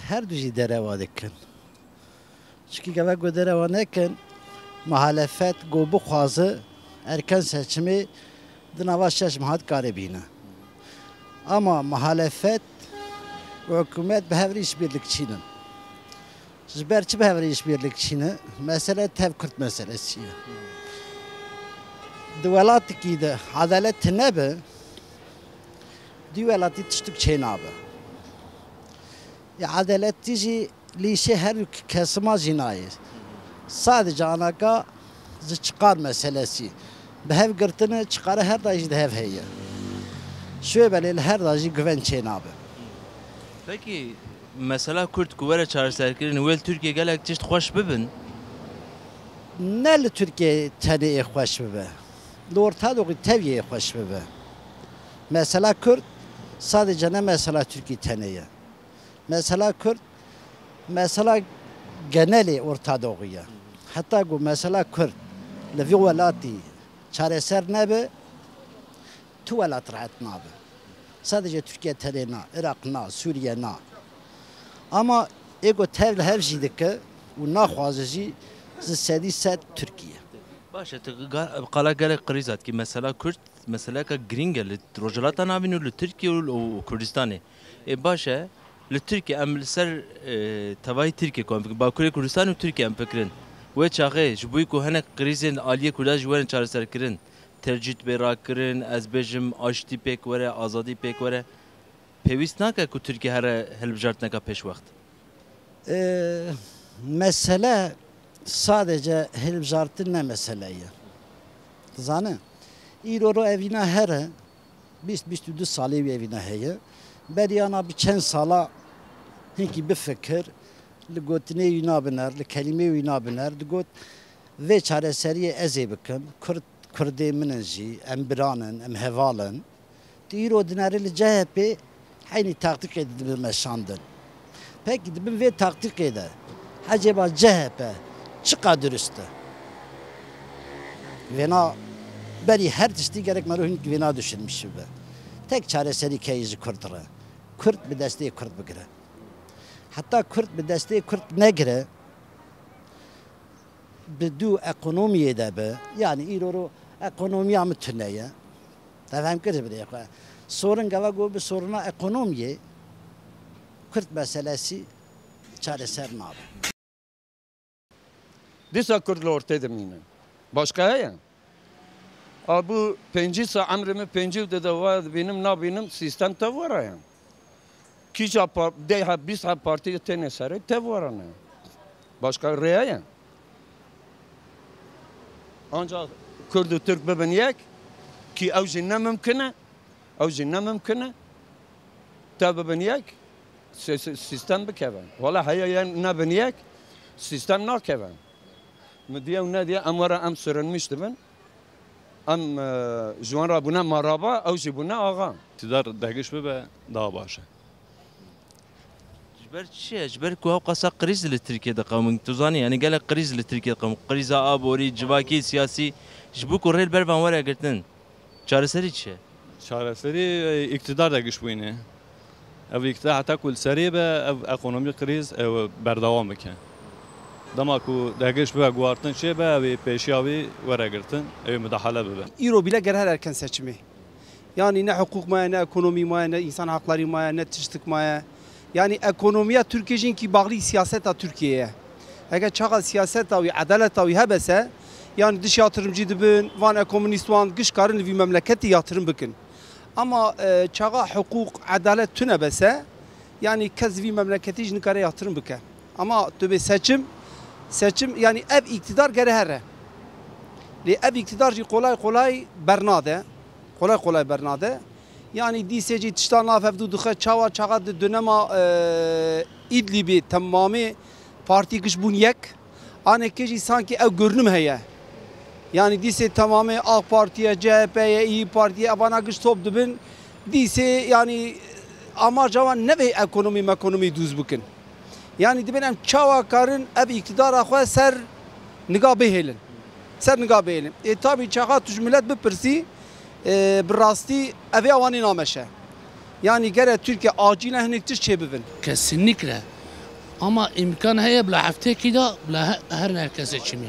her düzey dereva dikin. Çünkü gavek o dereva nekin muhalefet gobu xazı erken seçimi dınava şeş mahat garibine. Ama muhalefet ve hükümet behevri işbirlikçinin. Zberçi behevri işbirlikçinin. Mesele tevkırt meselesi. Duvelat ki de adalet nebe duvelati tiştuk çeynabı. Ya adalet dizi lişe her kesima zinayı. Sadece anaka çıkar meselesi. Behev gırtını çıkarı her dajı dehev heye. Şöyle böyle her dajı güven çeynabı. Peki mesela Kürt kuvvete çağrıserkirin vel Türkiye gelek çeşit hoş bibin. Nel Türkiye tane hoş bibe. Orta Doğu teviye hoş bibe. Mesela Kürt sadece ne mesela Türkiye taneye. Mesela Kürt mesela geneli Orta Doğu'ya. Hatta bu mesela Kürt levi velati çareser nebe tu velat rahat nabe. Sadece Türkiye terena, Irak'na, Suriye'na. Ama ego tevle hevjidike u naxwazici zisedi set Türkiye. Başa qala gelek qrizat ki mesela Kürt mesela ka gringel rojalata navinu Türkiye u Kürdistan'ı. Başa li Türkiye em ser tavayı Türkiye kom Baküre Kürdistan u Türkiye em fikrin. Ve çağı jbuy ku henek krizin aliye Kürda jwen çareser kirin. Tercih berakirin, ezbejim aşti pek vere, azadi pek vere. Pevist naka ku Türkiye her helbjart naka peş vakt. Mesele sadece helbjartın ne meseleyi. Zanı. İroro evine here 20-22 salı bir evine heye. Beriyana bir çen sala hinki bir fikir li gotine yuna biner, li kelime yuna biner, li got ve çareseriye eze bikim. Kurdê min jî em biranin em hevalin îro dinarê li CHP heynî taktikê dibin meşandin. Peki dibin vê taktikê de acaba CHP çiqa durist e? Vêna berî her tiştî gerek me hin vêna düşirmiş be. Tek çareserî keyî ji Kurd re. Kurd bi destê Kurd bigire. Hatta Kurd bi destê Kurd negire بدو ekonomiye de be yani İroro ekonomiye mi tüneye tefhem kırız bir dakika sorun gava go bir soruna ekonomiye Kürt meselesi çareser nabe. Disa Kürtler ortaya demine. Başka ya. Bu pencisa amrimi penci de var benim na benim sistem te var ya. Kiça de ha biz ha parti tenesare te var ana. Başka reya ya. Ancak Kürdü Türk bebiniyek ki evci ne mümküne tabi biniyek sistem bikeven. Valla hayya ne biniyek sistem nakeven. Müdiye ne diye amara am sürünmüştü ben. Am juanra buna maraba evci buna ağa. İktidar dehgeç be daha başa. Jber çi jber ku hav qasa kriz li Türkiye'de qavmin tuzani yani gelek kriz li Türkiye'de qavmin kriza abori civaki siyasi jbu ku rel bervan wara girtin. Çareseri çi? Çareseri iktidar dehgeç bu yine. Ev iktidar hatta kul seri be ev ekonomi kriz ev berdavam bike. Dama ku dehgeç be guartın çi be ev peşavi wara girtin ev müdahale be. İro bile gerher erken seçimi. Yani ne hukuk maya, ne ekonomi maya, ne insan hakları maya, ne tiştik maya. Yani ekonomiye Türkiye'nin ki bağlı siyaseta Türkiye'ye. Eğer çağa siyaseta ve adalet ve hebese yani dış yatırımcı dibin, van ekonomist van gışkarın bir memleketi yatırım bikin. Ama çağa hukuk, adalet tünebese yani kez bir memleketi jnikare yatırım bikin. Ama tabi seçim yani ev iktidar gerehere. Ev iktidar kolay bernade. Kolay bernade. Yani DSC tiştan nafevdu duxe çava çağa dönema İdlib'i tamamı parti kış bun yek ane keji sanki ev görünüm heye. Yani DSC tamamı AK Parti'ye, CHP'ye, İYİ Parti'ye bana kış top dibin DSC yani ama cavan ne be ekonomi düz bükün. Yani dibin em çava karın ev iktidara xwe ser niga behelin. Tabi çağa tuş millet bipirsi براستی اوی آوانی نامشه Yani gerek Türkiye acilen hinek tiş çebibin. Kesinlikle. Ama imkan heye bla haftaki da bla her herkes seçimi.